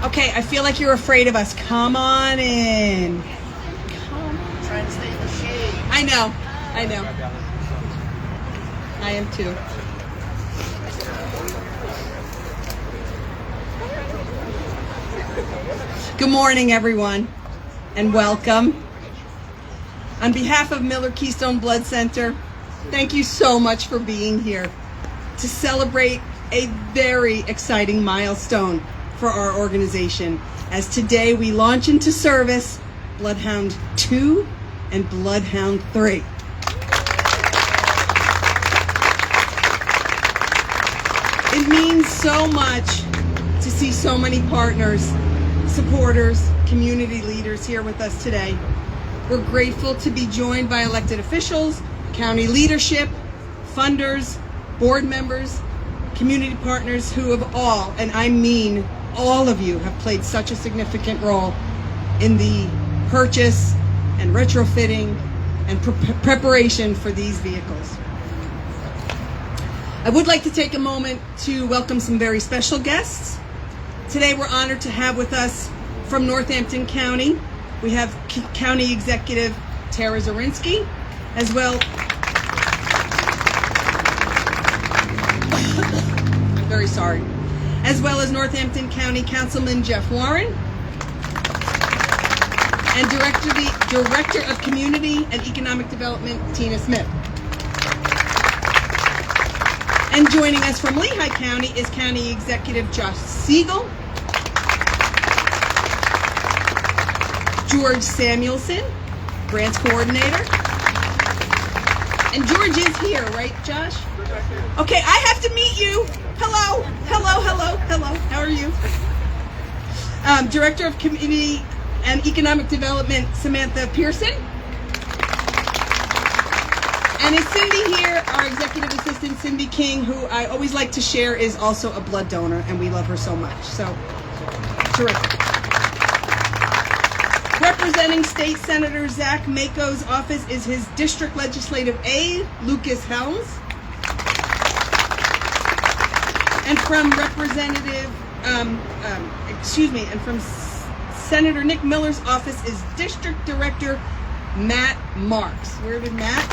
Okay, I feel like you're afraid of us. Come on in. Trying to stay in the shade. I know. I am too. Good morning, everyone, and welcome. On behalf of Miller-Keystone Blood Center, thank you so much for being here to celebrate a very exciting milestone for our organization, as today we launch into service Bloodhound 2 and Bloodhound 3. It means so much to see so many partners, supporters, community leaders here with us today. We're grateful to be joined by elected officials, county leadership, funders, board members, community partners who have all, and I mean all of you, have played such a significant role in the purchase and retrofitting and preparation for these vehicles. I would like to take a moment to welcome some very special guests. Today we're honored to have with us from Northampton County, we have County Executive Tara Zorinsky, as well I'm very sorry, as well as Northampton County Councilman Jeff Warren and Director of Community and Economic Development Tina Smith. And joining us from Lehigh County is County Executive Josh Siegel, George Samuelson, Grants Coordinator. And George is here, right, Josh? Okay, I have to meet you. Hello. How are you? Director of Community and Economic Development, Samantha Pearson. And is Cindy here, our Executive Assistant, Cindy King, who I always like to share is also a blood donor, and we love her so much. So, terrific. Representing State Senator Zach Mako's office is his District Legislative Aide, Lucas Helms. And from from Senator Nick Miller's office is District Director Matt Marks. Where did Matt?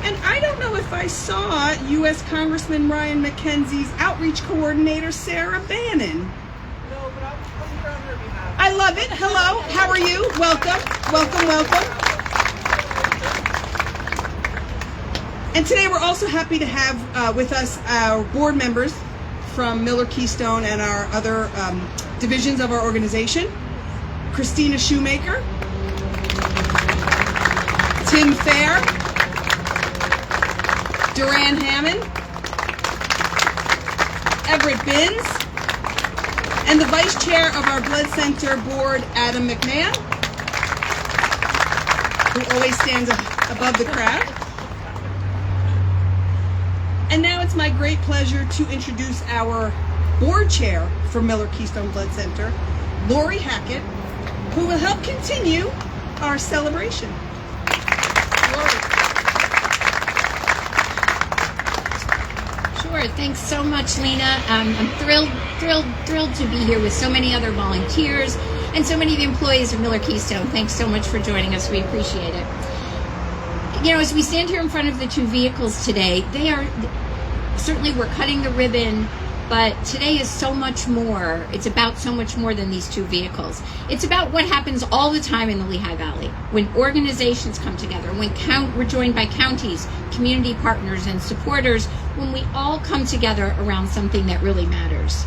And I don't know if I saw U.S. Congressman Ryan McKenzie's outreach coordinator, Sarah Bannon. No, but I'm here on her behalf. I love it. Hello. How are you? Welcome. And today we're also happy to have with us our board members from Miller-Keystone and our other divisions of our organization. Christina Shoemaker, Tim Fair, Duran Hammond, Everett Binns, and the Vice Chair of our Blood Center Board, Adam McMahon, who always stands above the crowd. And now it's my great pleasure to introduce our board chair for Miller-Keystone Blood Center, Lori Hackett, who will help continue our celebration. Lori. Sure. Thanks so much, Lena. I'm thrilled to be here with so many other volunteers and so many of the employees of Miller-Keystone. Thanks so much for joining us. We appreciate it. You know, as we stand here in front of the two vehicles today, certainly we're cutting the ribbon, but today is so much more. It's about so much more than these two vehicles. It's about what happens all the time in the Lehigh Valley, when organizations come together, when we're joined by counties, community partners, and supporters, when we all come together around something that really matters.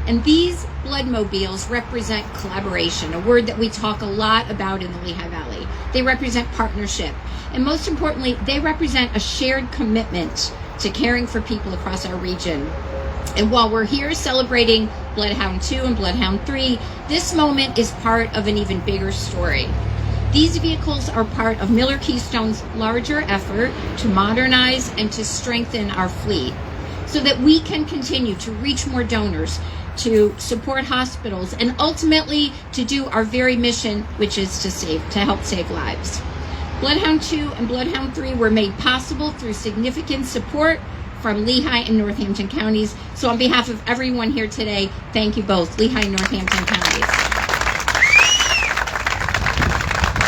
And these bloodmobiles represent collaboration, a word that we talk a lot about in the Lehigh Valley. They represent partnership. And most importantly, they represent a shared commitment to caring for people across our region. And while we're here celebrating Bloodhound 2 and Bloodhound 3, this moment is part of an even bigger story. These vehicles are part of Miller-Keystone's larger effort to modernize and to strengthen our fleet so that we can continue to reach more donors, to support hospitals, and ultimately to do our very mission, which is to help save lives. Bloodhound 2 and Bloodhound 3 were made possible through significant support from Lehigh and Northampton counties. So on behalf of everyone here today, thank you both, Lehigh and Northampton counties.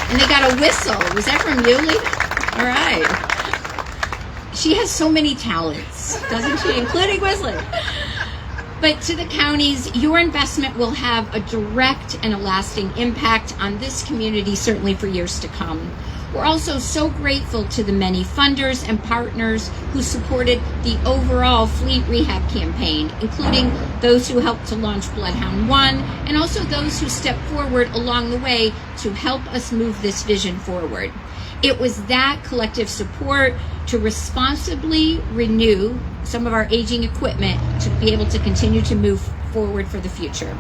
And they got a whistle. Was that from you, Lehigh? All right. She has so many talents, doesn't she? Including whistling. But to the counties, your investment will have a direct and a lasting impact on this community, certainly for years to come. We're also so grateful to the many funders and partners who supported the overall fleet rehab campaign, including those who helped to launch Bloodhound 1, and also those who stepped forward along the way to help us move this vision forward. It was that collective support to responsibly renew some of our aging equipment to be able to continue to move forward for the future.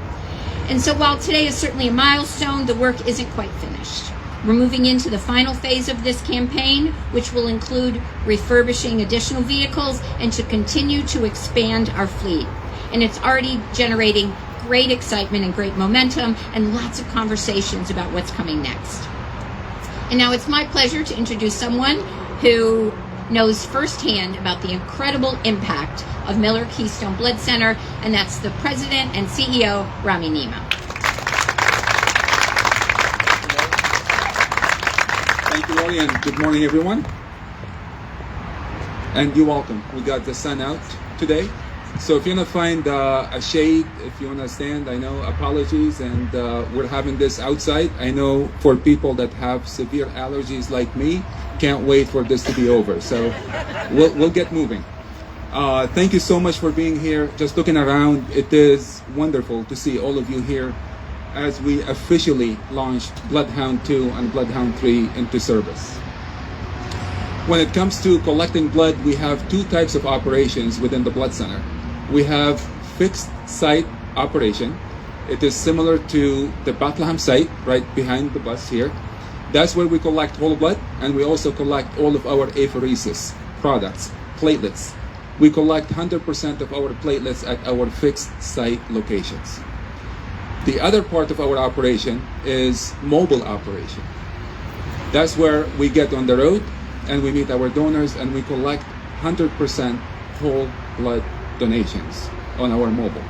And so while today is certainly a milestone, the work isn't quite finished. We're moving into the final phase of this campaign, which will include refurbishing additional vehicles and to continue to expand our fleet. And it's already generating great excitement and great momentum and lots of conversations about what's coming next. And now it's my pleasure to introduce someone who knows firsthand about the incredible impact of Miller-Keystone Blood Center, and that's the President and CEO, Rami Nima. Thank you, Lori, and good morning, everyone. And you're welcome. We got the sun out today. So if you want to find a shade, if you want to stand, I know, apologies, and we're having this outside. I know for people that have severe allergies like me, can't wait for this to be over. So we'll get moving. Thank you so much for being here. Just looking around, it is wonderful to see all of you here as we officially launched Bloodhound 2 and Bloodhound 3 into service. When it comes to collecting blood, we have two types of operations within the Blood Center. We have fixed site operation. It is similar to the Bethlehem site right behind the bus here. That's where we collect whole blood, and we also collect all of our apheresis products, platelets. We collect 100% of our platelets at our fixed site locations. The other part of our operation is mobile operation. That's where we get on the road and we meet our donors and we collect 100% whole blood donations on our mobile.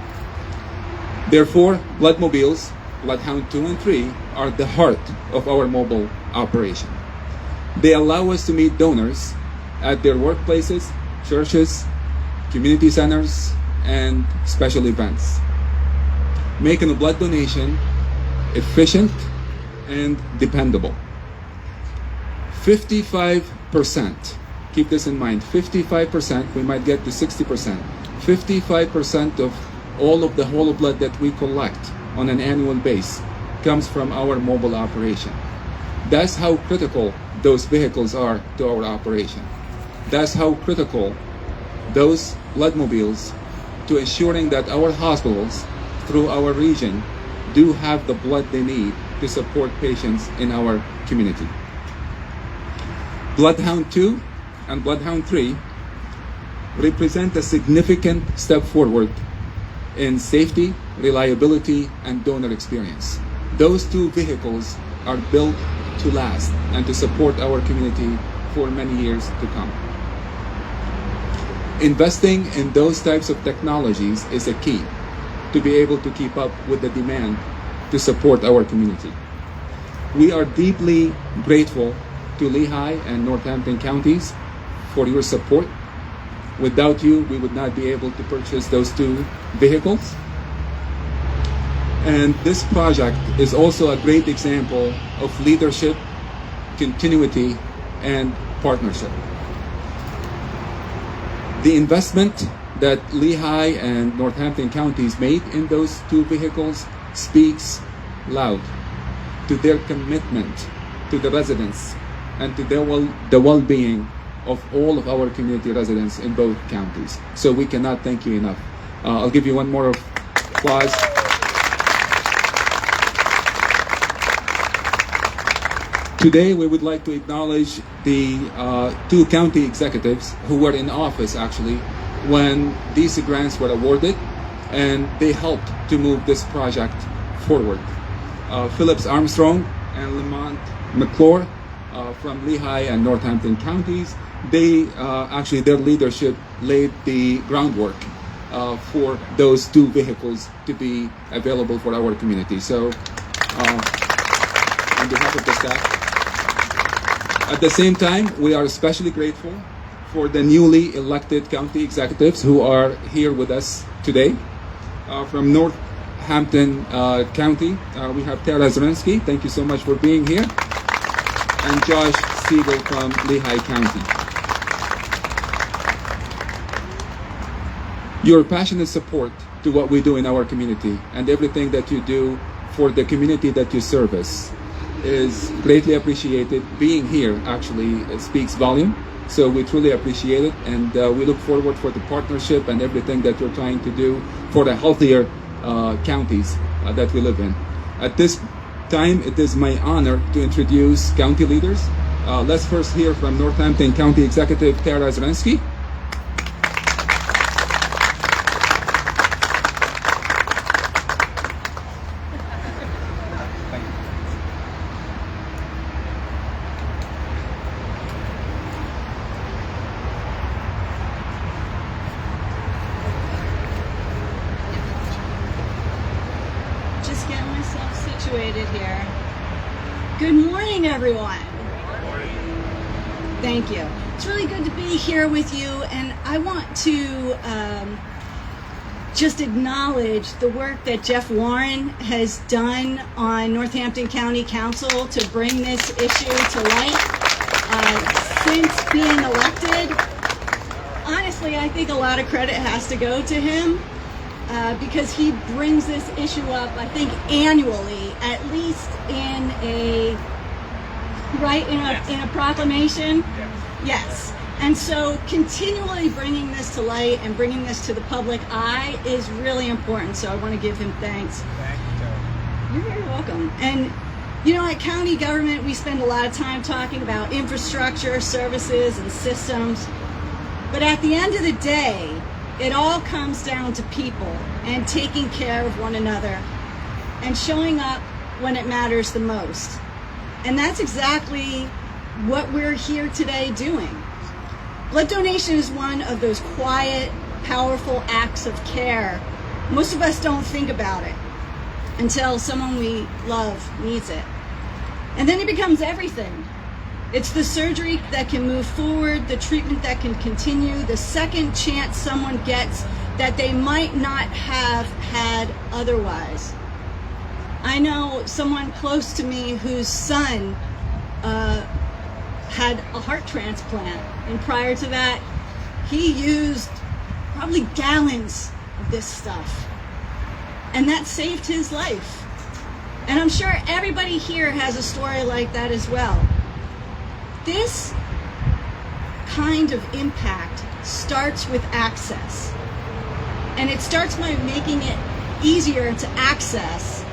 Therefore, Bloodmobiles, Bloodhound 2 and 3 are the heart of our mobile operation. They allow us to meet donors at their workplaces, churches, community centers, and special events, making a blood donation efficient and dependable. 55%, keep this in mind, 55%, we might get to 60%, 55% of all of the whole blood that we collect on an annual basis comes from our mobile operation. That's how critical those vehicles are to our operation. That's how critical those Bloodmobiles to ensuring that our hospitals through our region do have the blood they need to support patients in our community. Bloodhound 2 and Bloodhound 3 represent a significant step forward in safety, reliability, and donor experience. Those two vehicles are built to last and to support our community for many years to come. Investing in those types of technologies is a key to be able to keep up with the demand to support our community. We are deeply grateful to Lehigh and Northampton counties for your support. Without you, we would not be able to purchase those two vehicles. And this project is also a great example of leadership, continuity, and partnership. The investment that Lehigh and Northampton counties made in those two vehicles speaks loud to their commitment to the residents and to the well-being of all of our community residents in both counties. So we cannot thank you enough. I'll give you one more applause. Today, we would like to acknowledge the two county executives who were in office actually when these grants were awarded, and they helped to move this project forward. Phillips Armstrong and Lamont McClure from Lehigh and Northampton counties. They actually, their leadership laid the groundwork for those two vehicles to be available for our community. So, on behalf of the staff, at the same time, we are especially grateful for the newly elected county executives who are here with us today. From Northampton County, we have Tara Zrensky. Thank you so much for being here. And Josh Siegel from Lehigh County. Your passionate support to what we do in our community and everything that you do for the community that you service is greatly appreciated. Being here actually speaks volume. So we truly appreciate it, and we look forward for the partnership and everything that you're trying to do for the healthier counties that we live in. At this time, it is my honor to introduce county leaders. Let's first hear from Northampton County Executive Tara Zrensky. Just getting myself situated here. Good morning, everyone. Thank you. It's really good to be here with you, and I want to just acknowledge the work that Jeff Warren has done on Northampton County Council to bring this issue to light. Since being elected, honestly, I think a lot of credit has to go to him. Because he brings this issue up, I think, annually, at least in a proclamation. Yes. And so continually bringing this to light and bringing this to the public eye is really important. So I want to give him thanks. Thank you, Tara. You're very welcome. And you know, at county government, we spend a lot of time talking about infrastructure, services, and systems. But at the end of the day, it all comes down to people and taking care of one another and showing up when it matters the most. And that's exactly what we're here today doing. Blood donation is one of those quiet, powerful acts of care. Most of us don't think about it until someone we love needs it. And then it becomes everything. It's the surgery that can move forward, the treatment that can continue, the second chance someone gets that they might not have had otherwise. I know someone close to me whose son had a heart transplant, and prior to that, he used probably gallons of this stuff, and that saved his life. And I'm sure everybody here has a story like that as well. This kind of impact starts with access. And it starts by making it easier to access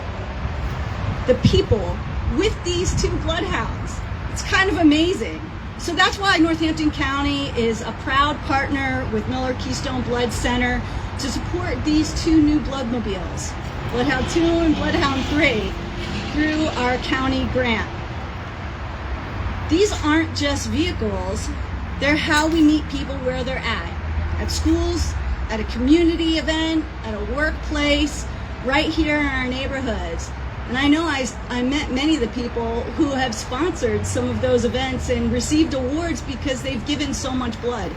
the people with these two bloodhounds. It's kind of amazing. So that's why Northampton County is a proud partner with Miller-Keystone Blood Center to support these two new bloodmobiles, Bloodhound 2 and Bloodhound 3, through our county grant. These aren't just vehicles, they're how we meet people where they're at schools, at a community event, at a workplace, right here in our neighborhoods. And I know I met many of the people who have sponsored some of those events and received awards because they've given so much blood.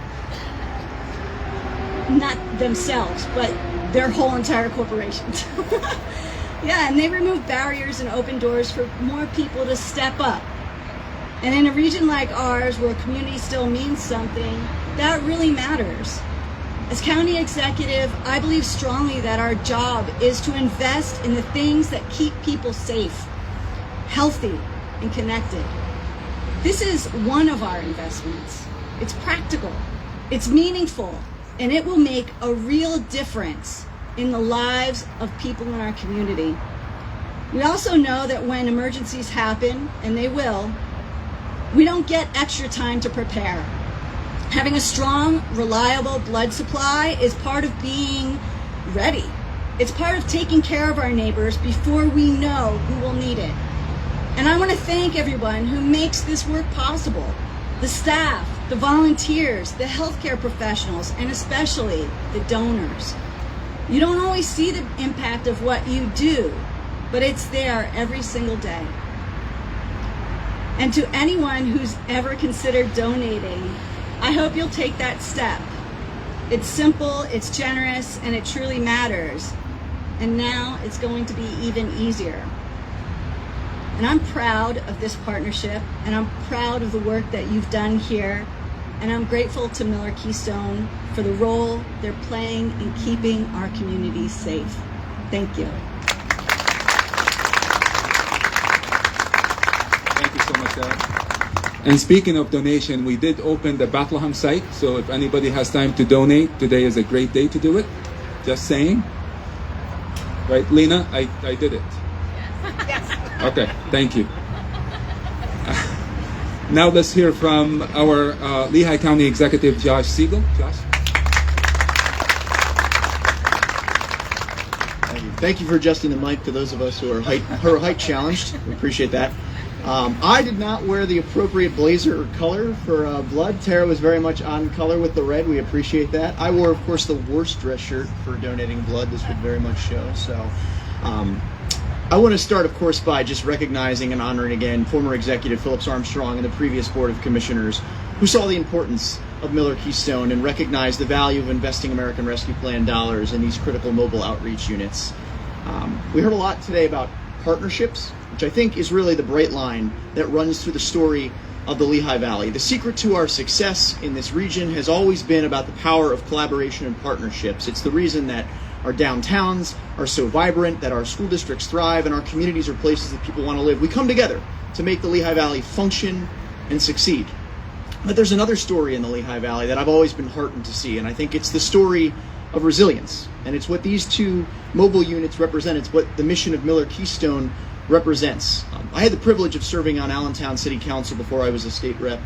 Not themselves, but their whole entire corporations. Yeah, and they remove barriers and open doors for more people to step up. And in a region like ours, where community still means something, that really matters. As county executive, I believe strongly that our job is to invest in the things that keep people safe, healthy, and connected. This is one of our investments. It's practical, it's meaningful, and it will make a real difference in the lives of people in our community. We also know that when emergencies happen, and they will, we don't get extra time to prepare. Having a strong, reliable blood supply is part of being ready. It's part of taking care of our neighbors before we know who will need it. And I want to thank everyone who makes this work possible. The staff, the volunteers, the healthcare professionals, and especially the donors. You don't always see the impact of what you do, but it's there every single day. And to anyone who's ever considered donating, I hope you'll take that step. It's simple, it's generous, and it truly matters. And now it's going to be even easier. And I'm proud of this partnership, and I'm proud of the work that you've done here, and I'm grateful to Miller-Keystone for the role they're playing in keeping our communities safe. Thank you. Thank you so much, Dad. And speaking of donation, we did open the Bloodhound site, so if anybody has time to donate, today is a great day to do it. Just saying. Right, Lena? I did it. Okay, thank you. Now let's hear from our Lehigh County Executive, Josh Siegel. Josh? Thank you for adjusting the mic to those of us who are height challenged. We appreciate that. I did not wear the appropriate blazer or color for blood. Tara was very much on color with the red. We appreciate that. I wore, of course, the worst dress shirt for donating blood. This would very much show. So I want to start, of course, by just recognizing and honoring again former executive Phillips Armstrong and the previous Board of Commissioners who saw the importance of Miller-Keystone and recognized the value of investing American Rescue Plan dollars in these critical mobile outreach units. We heard a lot today about partnerships, which I think is really the bright line that runs through the story of the Lehigh Valley. The secret to our success in this region has always been about the power of collaboration and partnerships. It's the reason that our downtowns are so vibrant, that our school districts thrive, and our communities are places that people want to live. We come together to make the Lehigh Valley function and succeed. But there's another story in the Lehigh Valley that I've always been heartened to see, and I think it's the story of resilience. And it's what these two mobile units represent. It's what the mission of Miller-Keystone represents. I had the privilege of serving on Allentown City Council before I was a state rep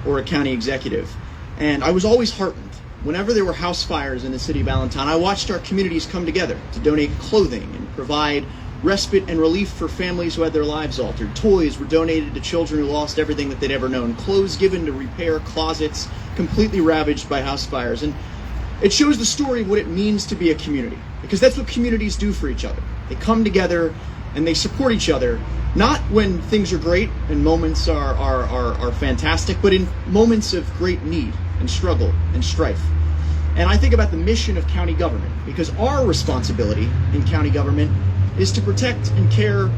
or a county executive. And I was always heartened. Whenever there were house fires in the city of Allentown, I watched our communities come together to donate clothing and provide respite and relief for families who had their lives altered. Toys were donated to children who lost everything that they'd ever known. Clothes given to repair closets completely ravaged by house fires. And it shows the story of what it means to be a community, because that's what communities do for each other. They come together and they support each other, not when things are great and moments are fantastic, but in moments of great need and struggle and strife. And I think about the mission of county government, because our responsibility in county government is to protect and care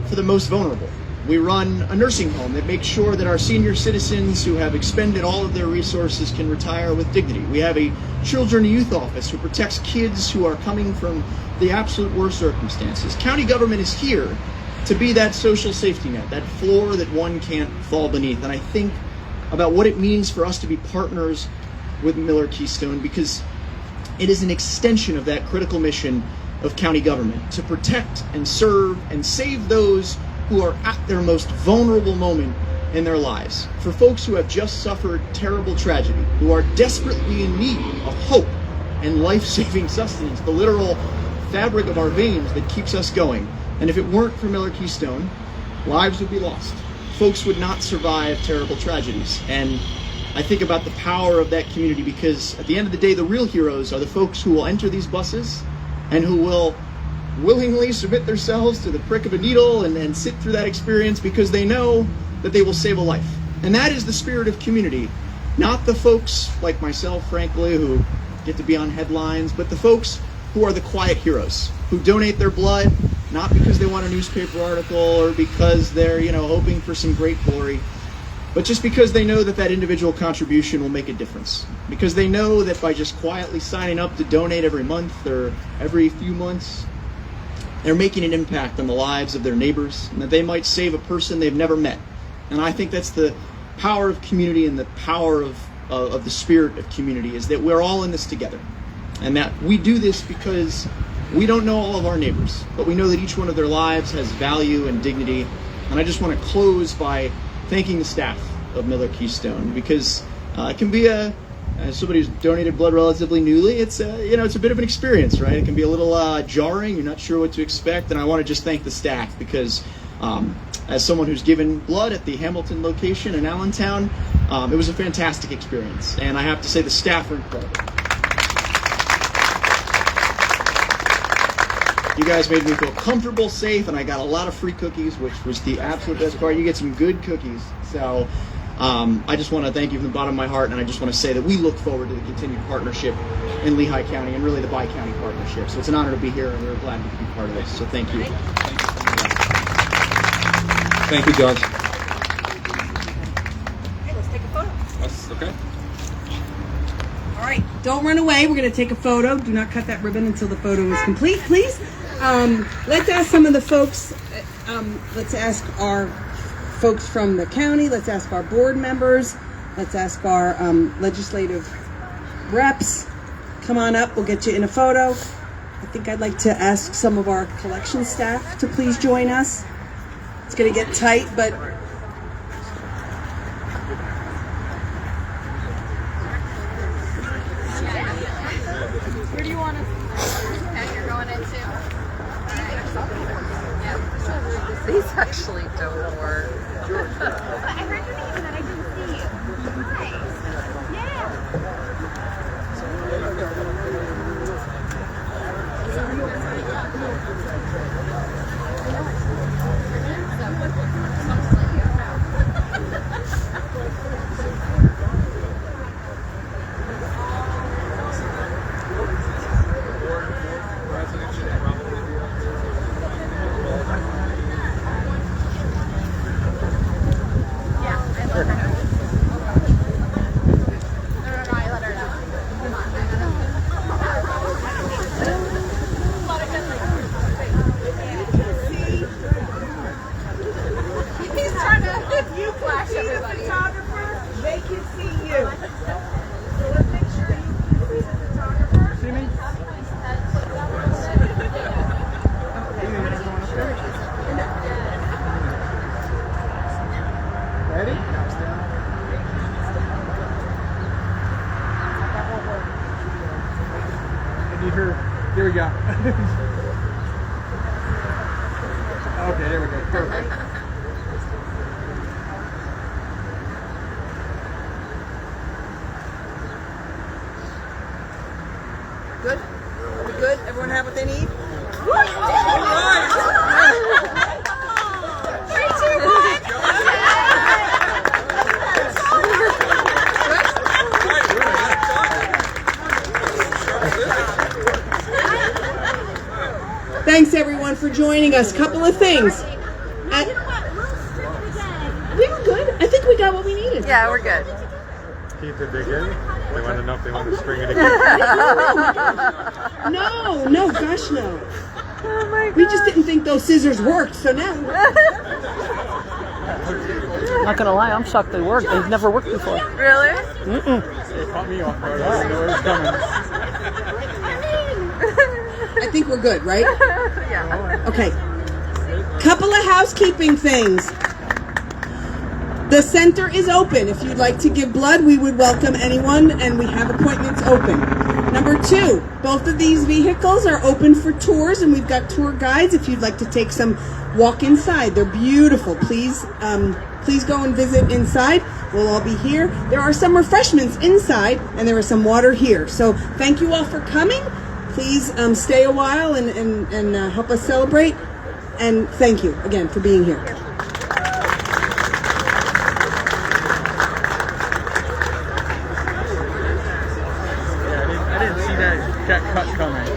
for the most vulnerable. We run a nursing home that makes sure that our senior citizens who have expended all of their resources can retire with dignity. We have a children and youth office who protects kids who are coming from the absolute worst circumstances. County government is here to be that social safety net, that floor that one can't fall beneath. And I think about what it means for us to be partners with Miller-Keystone, because it is an extension of that critical mission of county government to protect and serve and save those who are at their most vulnerable moment in their lives. For folks who have just suffered terrible tragedy, who are desperately in need of hope and life-saving sustenance, the literal fabric of our veins that keeps us going. And if it weren't for Miller-Keystone, lives would be lost. Folks would not survive terrible tragedies. And I think about the power of that community, because at the end of the day, the real heroes are the folks who will enter these buses and who will willingly submit themselves to the prick of a needle and sit through that experience because they know that they will save a life. And that is the spirit of community. Not the folks like myself, frankly, who get to be on headlines, but the folks who are the quiet heroes, who donate their blood, not because they want a newspaper article or because they're, hoping for some great glory, but just because they know that that individual contribution will make a difference. Because they know that by just quietly signing up to donate every month or every few months, they're making an impact on the lives of their neighbors, and that they might save a person they've never met. And I think that's the power of community, and the power of the spirit of community, is that we're all in this together. And that we do this because we don't know all of our neighbors, but we know that each one of their lives has value and dignity. And I just want to close by thanking the staff of Miller-Keystone, because it can be as somebody who's donated blood relatively newly, it's a bit of an experience, right? It can be a little jarring. You're not sure what to expect, and I want to just thank the staff, because As someone who's given blood at the Hamilton location in Allentown, it was a fantastic experience, and I have to say the staff are incredible. You guys made me feel comfortable, safe, and I got a lot of free cookies, which was the absolute best part. You get some good cookies. So I just want to thank you from the bottom of my heart, and I just want to say that we look forward to the continued partnership in Lehigh County and really the Bi-County partnership. So it's an honor to be here, and we're glad to be part of this. So thank you. Thank you, Josh. Okay, let's take a photo. That's okay. All right, don't run away. We're going to take a photo. Do not cut that ribbon until the photo is complete, please. Let's ask some of the folks. Let's ask our folks from the county. Let's ask our board members. Let's ask our legislative reps. Come on up. We'll get you in a photo. I think I'd like to ask some of our collection staff to please join us. It's going to get tight, but Where do you want us? Okay, you're going into. Yeah. These actually don't work. I heard your name and I didn't see you. Hi. Here we go. Okay, there we go. Perfect. Good? Are we good? Everyone have what they need? thanks everyone for joining us. Couple of things. We were good. I think we got what we needed. Yeah, we're good. Keep it big in. They want to know if they want to string it again. No, gosh no. Oh my God. We just didn't think those scissors worked, so now. Not gonna lie, I'm shocked they work. They've never worked before. Really? They caught me off guard. I didn't know it was coming. I think we're good, right? Yeah. Okay. Couple of housekeeping things. The center is open. If you'd like to give blood, we would welcome anyone, and we have appointments open. Number 2, both of these vehicles are open for tours, and we've got tour guides if you'd like to take some walk inside. They're beautiful. Please go and visit inside. We'll all be here. There are some refreshments inside, and there is some water here. So thank you all for coming. Please stay a while and help us celebrate. And thank you again for being here. I didn't see that cut coming.